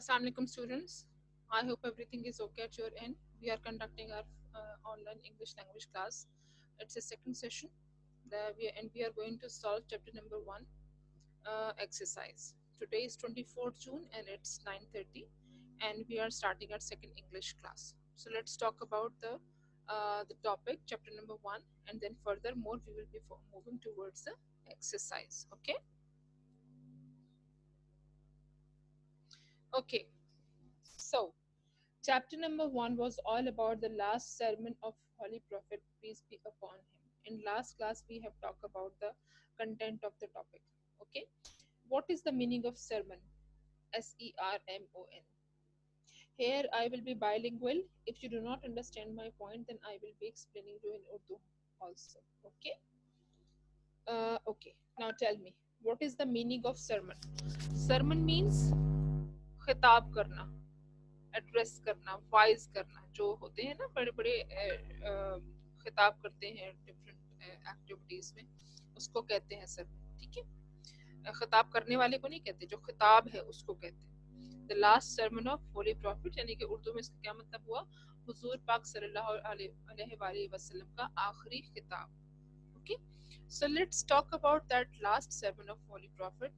Assalamu alaikum students. I hope everything is okay at your end. We are conducting our online English language class. It's a second session and we are going to solve chapter number 1 exercise. Today is 24th June and it's 9:30 and we are starting our second English class. So let's talk about the topic chapter number 1 and then furthermore we will be moving towards the exercise. Okay. So chapter number 1 was all about the last sermon of Holy Prophet, peace be upon him. In last class, we have talked about the content of the topic. Okay, what is the meaning of sermon? Sermon. Here, I will be bilingual. If you do not understand my point, then I will be explaining you in Urdu also. Okay. Now tell me, what is the meaning of sermon? Sermon means खिताब करना, address करना, wise करना, जो होते हैं ना बड़े बड़े खिताब करते हैं डिफरेंट एक्टिविटीज में, उसको कहते हैं सर. ठीक है, खिताब करने वाले को नहीं कहते, जो खिताब है उसको कहते हैं. The last sermon of holy prophet, यानी कि उर्दू में इसका क्या मतलब हुआ? हुजूर पाक सल्लल्लाहु अलैहि वसल्लम का आखिरी खिताब. Okay, so let's talk about that last sermon of holy prophet.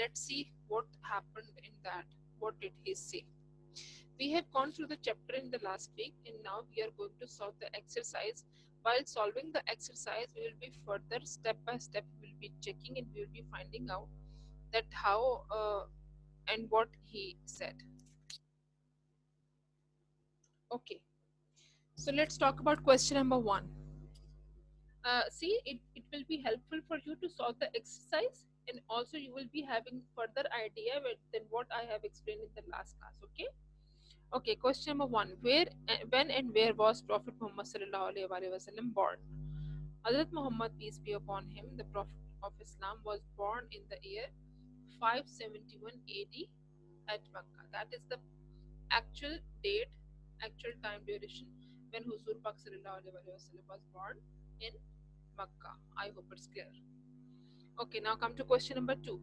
Let's see what happened in that. What did he say? We have gone through the chapter in the last week and now we are going to solve the exercise. While solving the exercise, we will be further step by step, we will be checking and we will be finding out that how and what he said. Okay, so let's talk about question number 1. See, it will be helpful for you to solve the exercise and also you will be having further idea than what I have explained in the last class. Okay, question number 1. When and where was Prophet Muhammad sallallahu alaihi wasallam born? Hazrat Muhammad, peace be upon him, the Prophet of Islam, was born in the year 571 AD at Makkah. That is the actual date, actual time duration when Huzur Pak sallallahu alaihi wasallam was born in Makkah. I hope it's clear. Okay, now come to question number 2.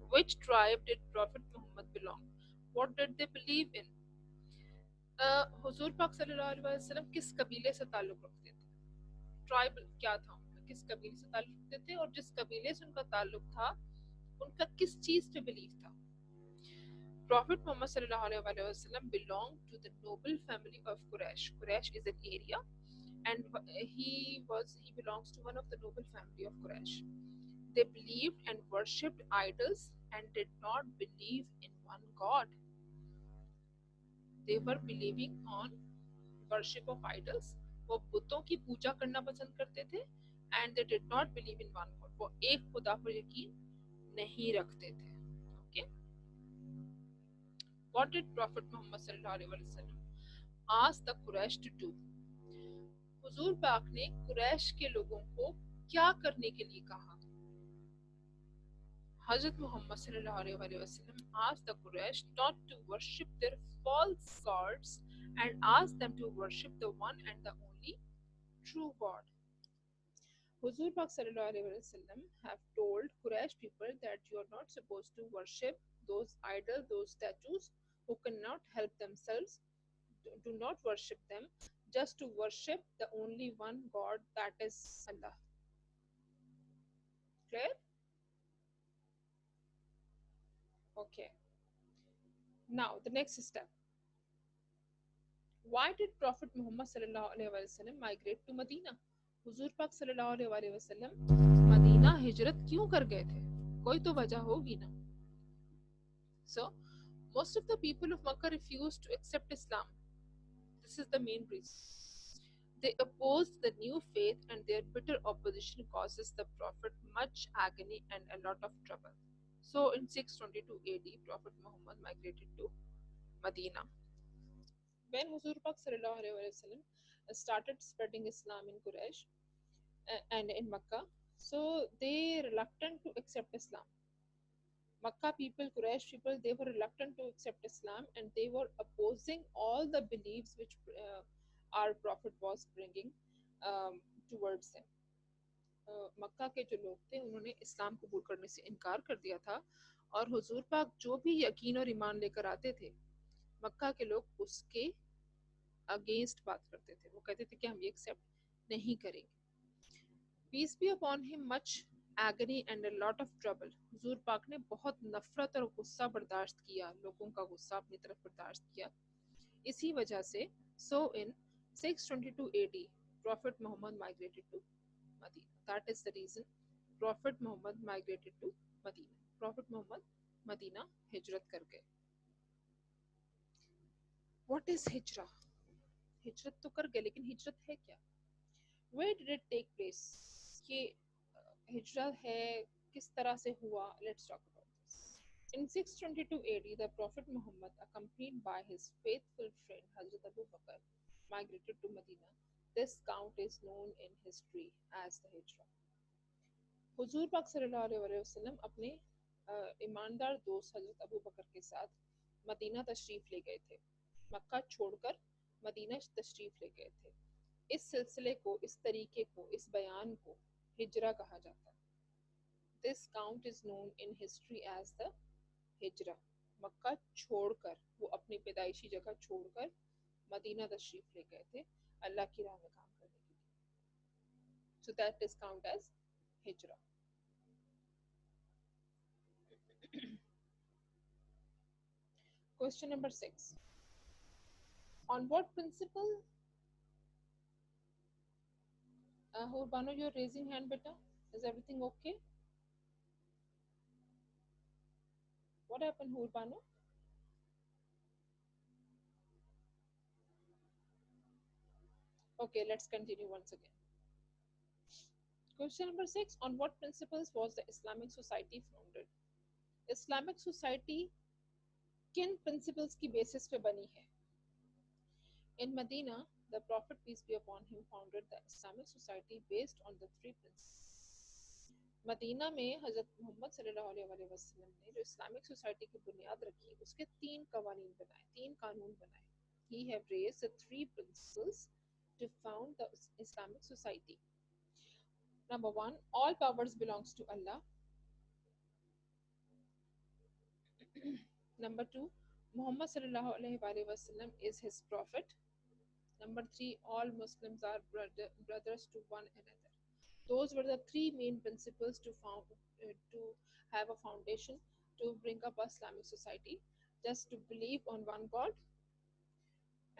Which tribe did Prophet Muhammad belong? What did they believe in? हुजूर पाक सल्लल्लाहु अलैहि वसल्लम किस कबीले से ताल्लुक़ रखते थे? ट्राइब क्या था उनका, किस कबीले से ताल्लुक़ रखते थे और जिस कबीले से उनका ताल्लुक़ था उनका किस चीज़ पे बिलीफ था? Prophet Muhammad sallallahu alaihi wasallam belonged to the noble family of Quraysh. Quraysh is an area and he belongs to one of the noble family of Quraysh. They believed and worshipped idols and did not believe in one God. They were believing on worship of idols. वो बुतों की पूजा करना पसंद करते थे and they did not believe in one God. वो एक खुदा पर यकीन नहीं रखते थे. Okay. What did Prophet Muhammad sallallahu alaihi wasallam ask the Quraysh to do? हुजूर पाक ने कुरैश के लोगों को क्या करने के लिए कहा? Hazrat Muhammad sallallahu alaihi wasallam asked the Quraysh not to worship their false gods and asked them to worship the one and the only true God. Huzur Pak sallallahu alaihi wasallam have told Quraysh people that you are not supposed to worship those idols, those statues who cannot help themselves. Do not worship them, just to worship the only one God, that is Allah. Clear? Okay. Now the next step. Why did Prophet Muhammad sallallahu alaihi wasallam migrate to Medina? हुजूर पाक सल्लल्लाहु अलैहि वसल्लम Medina हिजरत क्यों कर गए थे? कोई तो वजह होगी ना. So most of the people of Makkah refused to accept Islam. This is the main reason. They opposed the new faith and their bitter opposition causes the Prophet much agony and a lot of trouble. So in 622 AD, Prophet Muhammad migrated to Medina. When Huzur Pak sallallahu alaihi wasallam started spreading Islam in Quraysh and in Makkah, so they reluctant to accept Islam. Makkah people, Quraysh people, they were reluctant to accept Islam and they were opposing all the beliefs which our Prophet was bringing towards them. मक्का के जो लोग थे उन्होंने इस्लाम कबूल करने से इनकार कर दिया था और हुजूर पाक जो भी यकीन और ईमान लेकर आते थे मक्का के लोग उसके अगेंस्ट बात करते थे, वो कहते थे कि हम ये एक्सेप्ट नहीं करेंगे। Peace be upon him much agony and a lot of trouble, हुजूर पाक ने बहुत नफरत और गुस्सा बर्दाश्त किया, लोगों का गुस्सा अपनी तरफ बर्दाश्त किया। इसी वजह से सो इन 622 AD Prophet Muhammad migrated to Medina. That is the reason Prophet Muhammad migrated to Medina. Prophet Muhammad Medina हिजरत कर गए। What is हिजरा? हिजरत तो कर गए, लेकिन हिजरत है क्या? Where did it take place? ये हिजरा है, किस तरह से हुआ? Let's talk about this. In 622 AD, the Prophet Muhammad, accompanied by his faithful friend Hazrat Abu Bakr, migrated to Medina. This count is known in history as the Hijra. हुजूर पाक सल्लल्लाहु अलैहि वसल्लम अपने ईमानदार दोस्त हजरत अबू बकर के साथ मदीना तशरीफ ले गए थे, मक्का छोड़कर मदीना तशरीफ ले गए थे। इस सिलसिले को, इस तरीके को, इस बयान को हिजरा कहा जाता है। This count is known in history as the हिजरा। मक्का छोड़कर, वो अपनी पैदाइशी जगह छोड़कर मदीना तशरीफ ले गए थे अल्लाह की राह में काम करने के लिए। So that is count as हिजरा। Question number 6. On what principle? Hurbano, you're raising hand, beta. Is everything okay? What happened, Hurbano? Okay, let's continue once again. Question number 6. On what principles was the Islamic Society founded? Islamic Society किन principles की basis पे बनी है? In Medina, the Prophet peace be upon him founded the Islamic Society based on the three principles. Medina में हजरत मोहम्मद सल्लल्लाहु अलैहि वसल्लम ने जो इस्लामिक सोसाइटी की बुनियाद रखी, उसके तीन कवानीन बनाए, तीन कानून बनाए. He have raised the three principles to found the Islamic society. Number one, all powers belongs to Allah. Number two, Muhammad sallallahu alaihi wasallam is his prophet. Number three, all Muslims are brothers to one another. Those were the three main principles to have a foundation to bring up a Islamic society. Just to believe on one God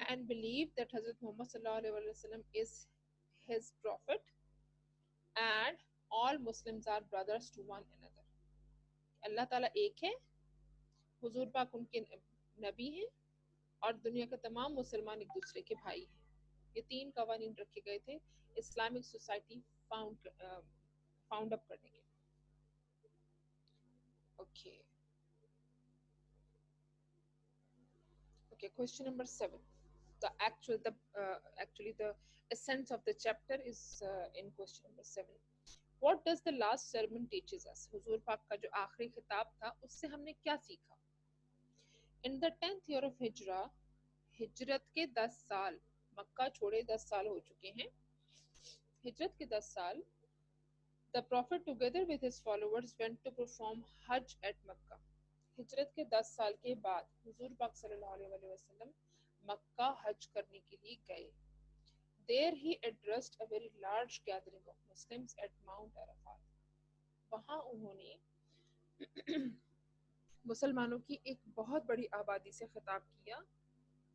and believe that Hazrat Muhammad sallallahu alaihi wasallam is his prophet, and all Muslims are brothers to one another. Allah Taala एक है, हुजूर पाक उनके नबी हैं, और दुनिया के तमाम मुसलमान एक दूसरे के भाई हैं. ये तीन कवानीन रखे गए थे इस्लामिक सोसाइटी फाउंड अप करने के. Okay okay, question number 7. Actually the essence of the chapter is in question number 7. What does the last sermon teaches us? हुजूर पाक का जो आखिरी खिताब था, उससे हमने क्या सीखा? In the 10th year of Hijra, हिजरत के 10 साल, मक्का छोड़े 10 साल हो चुके हैं, हिजरत के 10 साल, the prophet together with his followers went to perform Hajj at Makkah. हिजरत के 10 साल के बाद हुजूर पाक सल्लल्लाहु अलैहि वसल्लम मक्का हज करने के लिए गए. There he addressed a very large gathering of Muslims at Mount Arafat. वहाँ उन्होंने मुसलमानों की एक बहुत बड़ी आबादी से खिताब किया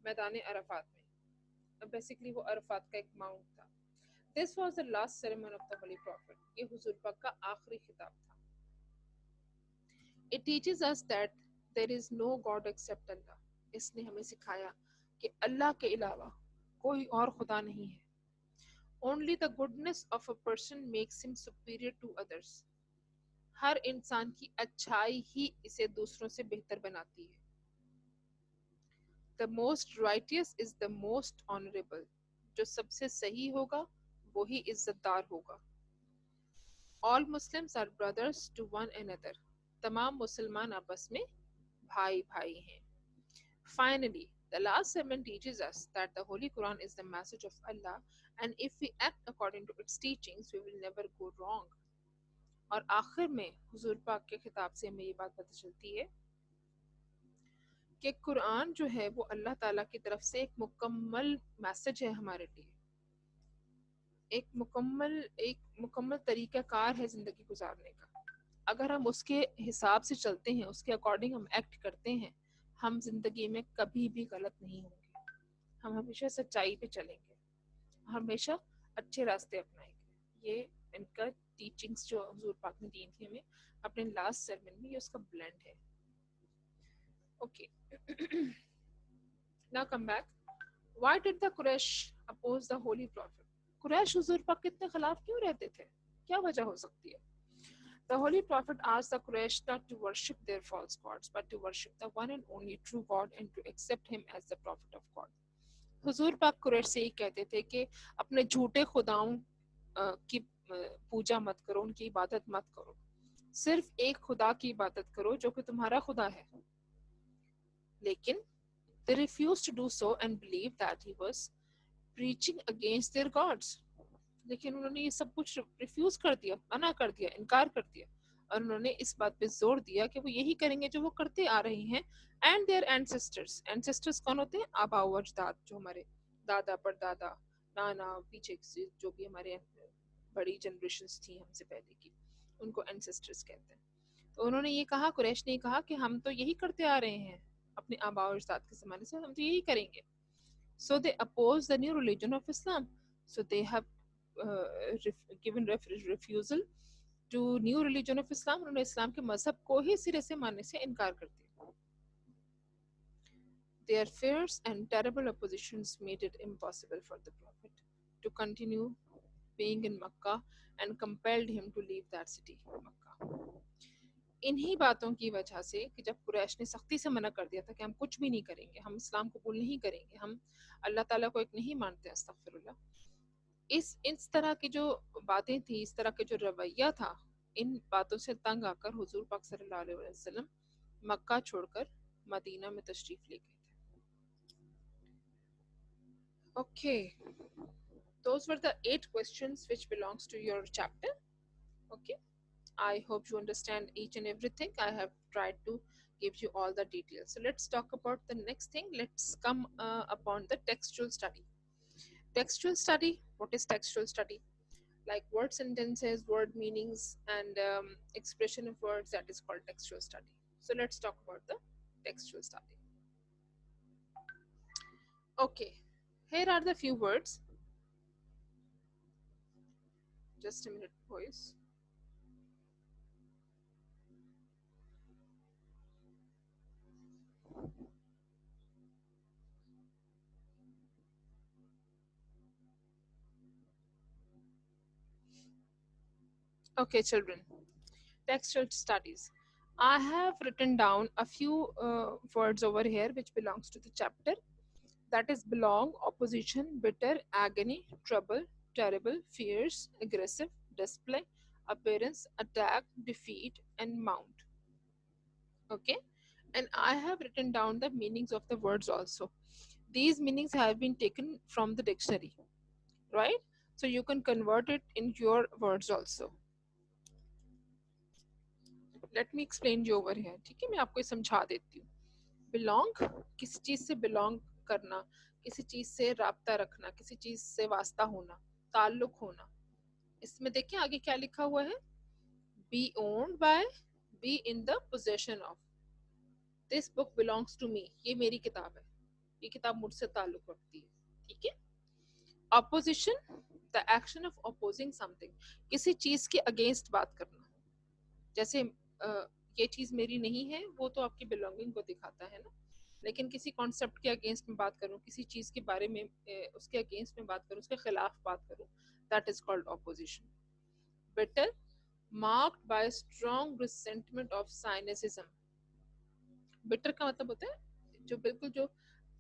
मैदान अरफात में. बेसिकली वो अरफात का एक माउंट था. This was the last sermon of the Holy Prophet. ये हुजूर पाक का आखिरी खिताब था. It teaches us that there is no God except Allah. इसने हमें सिखाया कि अल्लाह के अलावा कोई और खुदा नहीं है. Only the goodness of a person makes him superior to others. हर इंसान की अच्छाई ही इसे दूसरों से बेहतर बनाती है. The most righteous is the most honorable. जो सबसे सही होगा वही इज्जतदार होगा. All Muslims are brothers to one another. तमाम मुसलमान आपस में भाई भाई हैं. Finally, the last sermon teaches us that the Holy Quran is the message of Allah, and if we act according to its teachings, we will never go wrong. और आखिर में हुजूर पाक के खिताब से हमें ये बात पता चलती है कि कुरान जो है वो अल्लाह ताला की तरफ से एक मुकम्मल मैसेज है हमारे लिए, एक मुकम्मल तरीकाकार है ज़िंदगी गुजारने का। अगर हम उसके हिसाब से चलते हैं, उसके अकॉर्डिंग हम एक्ट करते हैं, हम ज़िंदगी में कभी भी गलत नहीं होंगे, हम हमेशा सच्चाई पे चलेंगे, हमेशा अच्छे रास्ते अपनाएंगे। ये इनका टीचिंग्स जो हुजूर पाक ने दी थी हमें अपने लास्ट sermon में, ये उसका ब्लेंड है। Okay, now come back. Why did the Quraysh oppose the holy prophet? Quraish हुजूर पाक कितने खिलाफ क्यों रहते थे? क्या वजह हो सकती है? The holy prophet asked the Quraysh not to worship their false gods, but to worship the one and only true God and to accept him as the prophet of God. हुजूर पाक कुरैश से ही कहते थे कि अपने झूठे खुदाओं की पूजा मत करो, उनकी इबादत मत करो, सिर्फ एक खुदा की इबादत करो जो कि तुम्हारा खुदा है। लेकिन they refused to do so and believed that he was preaching against their gods. लेकिन उन्होंने ये सब कुछ रिफ्यूज कर दिया, मना कर दिया, इनकार कर दिया, और उन्होंने इस बात पे जोर दिया कि वो यही करेंगे जो वो करते आ रहे हैं। एंड देयर एंसेस्टर्स, एंसेस्टर्स कौन होते हैं? आबा व अजदाद, जो हमारे दादा परदादा नाना पीछे से जो भी हमारे बड़ी जनरेशंस थी हमसे पहले की, उनको एंसेस्टर्स कहते हैं। तो उन्होंने ये कहा, कुरैश ने कहा कि हम तो यही करते आ रहे हैं अपने आबा और अजदाद के ज़माने से, हम तो यही करेंगे। So they oppose the new religion of Islam. So they have given refusal to new religion of Islam. उन्होंने इस्लाम के मजहब को ही सिरे से मानने से इनकार कर दिया। Their fierce and terrible oppositions made it impossible for the Prophet to continue being in Makkah and compelled him to leave that city, Makkah. इन्हीं बातों की वजह से कि जब कुरैश ने सख्ती से मना कर दिया था कि हम कुछ भी नहीं करेंगे, हम इस्लाम कबूल नहीं करेंगे, हम अल्लाह ताला को एक नहीं मानते, अस्तगफिरुल्लाह, इस तरह की जो बातें थी, इस तरह के जो रवैया था, इन बातों से तंग आकर हुजूर पाक सल्लल्लाहु अलैहि वसल्लम मक्का छोड़कर मदीना में तशरीफ ले गए थे। Okay, those were the 8 questions which belongs to your chapter. Okay, I hope you understand each and everything. I have tried to give you all the details. So let's talk about the next thing. Let's come upon the textual study. Textual study, what is textual study? Like word sentences, word meanings, and expression of words, that is called textual study. So let's talk about the textual study. Okay, here are the few words. Just a minute, boys. Okay, children, textual studies. I have written down a few words over here which belongs to the chapter. That is belong, opposition, bitter, agony, trouble, terrible, fierce, aggressive, display, appearance, attack, defeat, and mount. Okay, and I have written down the meanings of the words also. These meanings have been taken from the dictionary, right? So you can convert it in your words also. Let me explain you over here. ठीक है, मैं आपको समझा देती हूँ. Belong, किसी चीज से belong करना, किसी चीज से राब्ता रखना, किसी चीज से वास्ता होना, ताल्लुक होना. इसमें देखिए आगे क्या लिखा हुआ है? Be owned by, be in the possession of. This book belongs to me. ये मेरी किताब है, ये किताब मुझसे ताल्लुक रखती है. ठीक है. Opposition, the action of opposing something. किसी चीज के अगेंस्ट बात करना. जैसे ये चीज मेरी नहीं है, वो तो आपकी बिलोंगिंग को दिखाता है ना. लेकिन किसी कॉन्सेप्ट के अगेंस्ट में बात करूं, किसी चीज के बारे में उसके अगेंस्ट में बात करूं, उसके खिलाफ बात करूं, that is called opposition. Bitter, marked by strong resentment of cynicism. Bitter का मतलब होता है जो बिल्कुल जो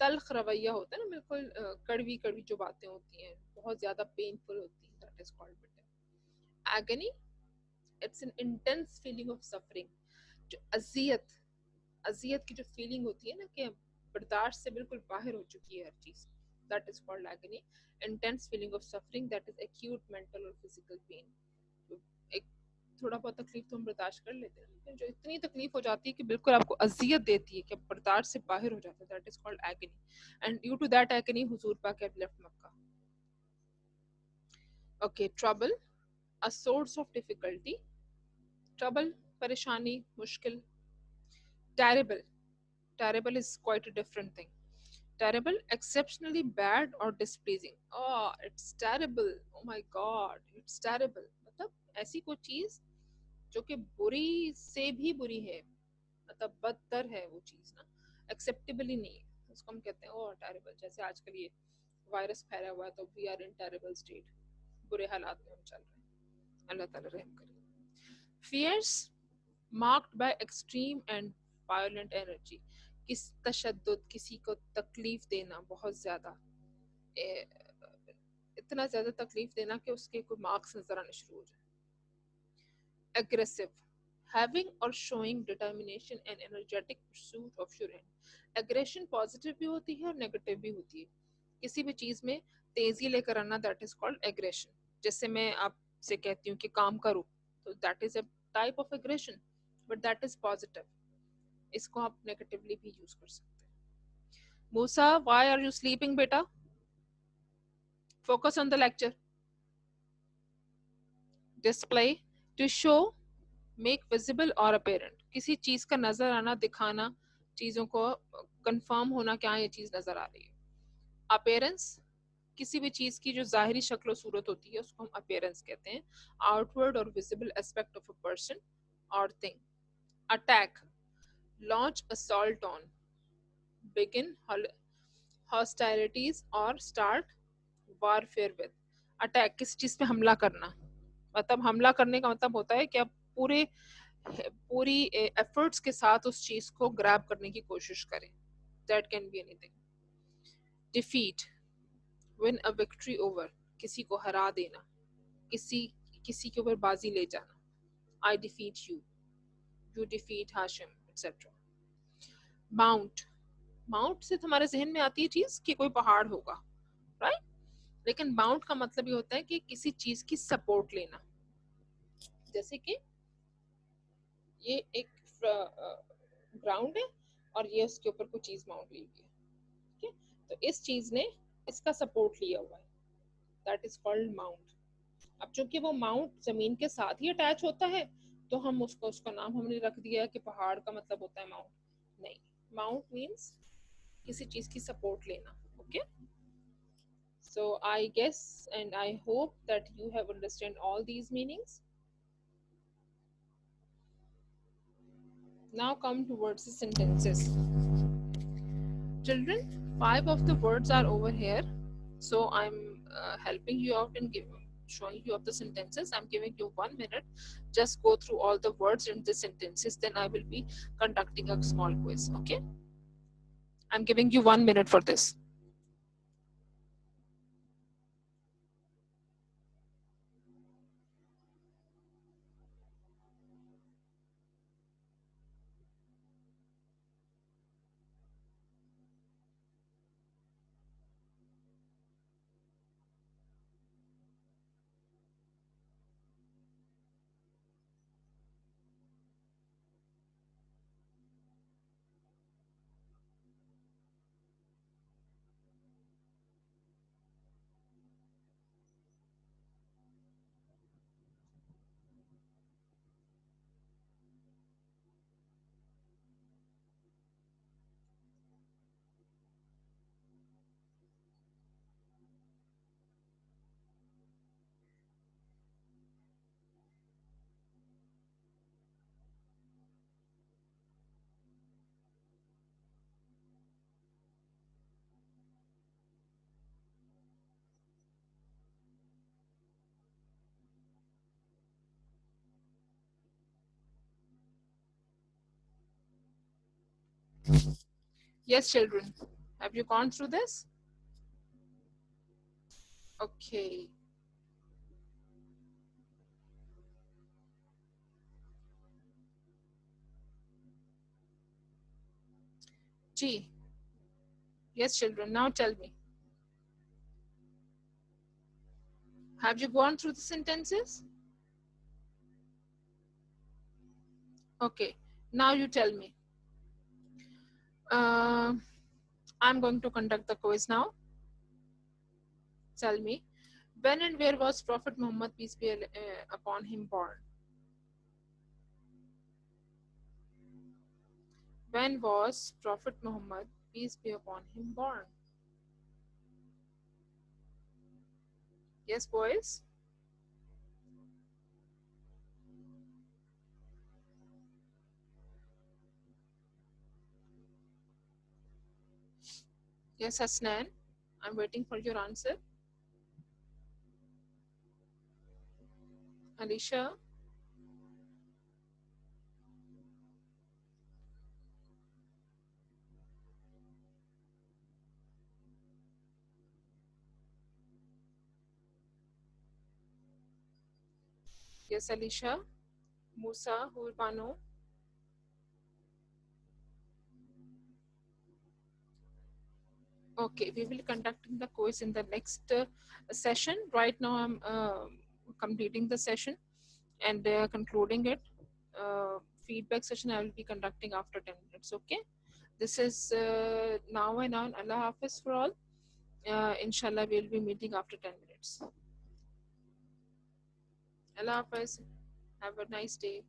तल्ख रवैया होता है ना, बिल्कुल कड़वी कड़वी जो बातें होती हैं, बहुत ज्यादा पेनफुल होती हैं, that is called bitter. Agony, it's an intense feeling of suffering. जो अजियत की जो फीलिंग होती है ना कि बर्दाश्त से बिल्कुल बाहर हो चुकी है हर चीज, that is called agony. Intense feeling of suffering, that is acute mental और फिजिकल पेन. एक थोड़ा बहुत तकलीफ तो हम बर्दाश्त कर लेते हैं, लेकिन जो इतनी तकलीफ हो जाती है कि बिल्कुल आपको अजियत देती है कि आप बर्दाश्त से बाहर हो जाते हैं, that is called agony, and due to that agony हुजूर पाक have left Mecca. Okay, trouble, a source of difficulty. Trouble, परेशानी, मुश्किल. Terrible, terrible is quite a different thing. Terrible, exceptionally bad or displeasing. Oh, it's terrible. Oh my God, it's terrible. मतलब ऐसी कोई चीज जो कि बुरी से भी बुरी है, मतलब बदतर है वो चीज ना, एक्सेप्टेबल ही नहीं है, उसको हम कहते हैं ओह टेरेबल. जैसे आजकल ये वायरस फैला हुआ है तो we are in terrible state, बुरे हालात में हम चल रहे हैं, अल्लाह ताला रहम करे. Fierce, marked by extreme and violent energy. किस तशद्दुद, किसी को तकलीफ देना बहुत ज्यादा, इतना ज्यादा तकलीफ देना कि उसके कोई मार्क्स नजर आने शुरू हो जाए. एग्रेसिव, हैविंग और showing determination and energetic pursuit of your and. Aggression positive भी होती है और नेगेटिव भी होती है. किसी भी चीज में तेजी लेकर आना, दैट इज कॉल्ड एग्रेशन. जैसे मैं आपसे कहती हूँ कि काम करो, तो that is a type of aggression, but that is positive. इसको आप नेगेटिवली भी यूज कर सकते हैं. Musa, why are you sleeping बेटा? Focus on the lecture. Display, to show, make visible और अपेरेंट. किसी चीज का नजर आना, दिखाना, चीजों को कंफर्म होना क्या ये चीज नजर आ रही है. अपेरेंस, किसी भी चीज की जो जाहिरी शक्ल सूरत होती है उसको हम अपेरेंस कहते हैं. आउटवर्ड और visible aspect of a person और thing. Attack, launch assault on, begin hostilities और स्टार्ट वारफेयर विद. अटैक, किसी चीज पे हमला करना, मतलब हमला करने का मतलब होता है कि आप पूरी एफर्ट्स के साथ उस चीज को ग्रैब करने की कोशिश करें. That can be anything. Defeat, win a victory over, किसी को हरा देना, किसी किसी के ऊपर बाजी ले जाना. I defeat you, you defeat Hashim, etcetera. Mount, mount से तुम्हारे जहन में आती है चीज कि कोई पहाड़ होगा, राइट? लेकिन माउंट का मतलब ये होता है कि किसी चीज की सपोर्ट लेना. जैसे कि ये एक ग्राउंड है और ये उसके ऊपर कोई चीज माउंट ली हुई है, ठीक है? तो इस चीज ने इसका सपोर्ट लिया हुआ है, दैट इज कॉल्ड माउंट. अब चूंकि वो माउंट जमीन के साथ ही अटैच होता है तो हम उसको, उसका नाम हमने रख दिया कि पहाड़ का मतलब होता है माउंट. नहीं, माउंट मीन्स किसी चीज की सपोर्ट लेना. Okay, so I guess and I hope that you have understand all these meanings. Now come towards the sentences. Children, 5 of the words are over here, so I'm helping you out and showing you of the sentences. I'm giving you 1 minute, just go through all the words in the sentences, then I will be conducting a small quiz. Okay, I'm giving you 1 minute for this. Yes, children, have you gone through this? Okay. G. Yes, children, now tell me, have you gone through the sentences? Okay, now you tell me. I'm going to conduct the quiz now. Tell me, when and where was Prophet Muhammad, peace be upon him, born? When was Prophet Muhammad, peace be upon him, born? Yes, boys? Yes, Hasnan? I'm waiting for your answer. Alicia? Yes, Alicia? Musa? Hurbano? Okay, we will conducting the quiz in the next session. Right now, I'm completing the session and concluding it. Feedback session I will be conducting after 10 minutes. Okay, this is now and on. Allah Hafiz for all. Inshallah, we will be meeting after 10 minutes. Allah Hafiz. Have a nice day.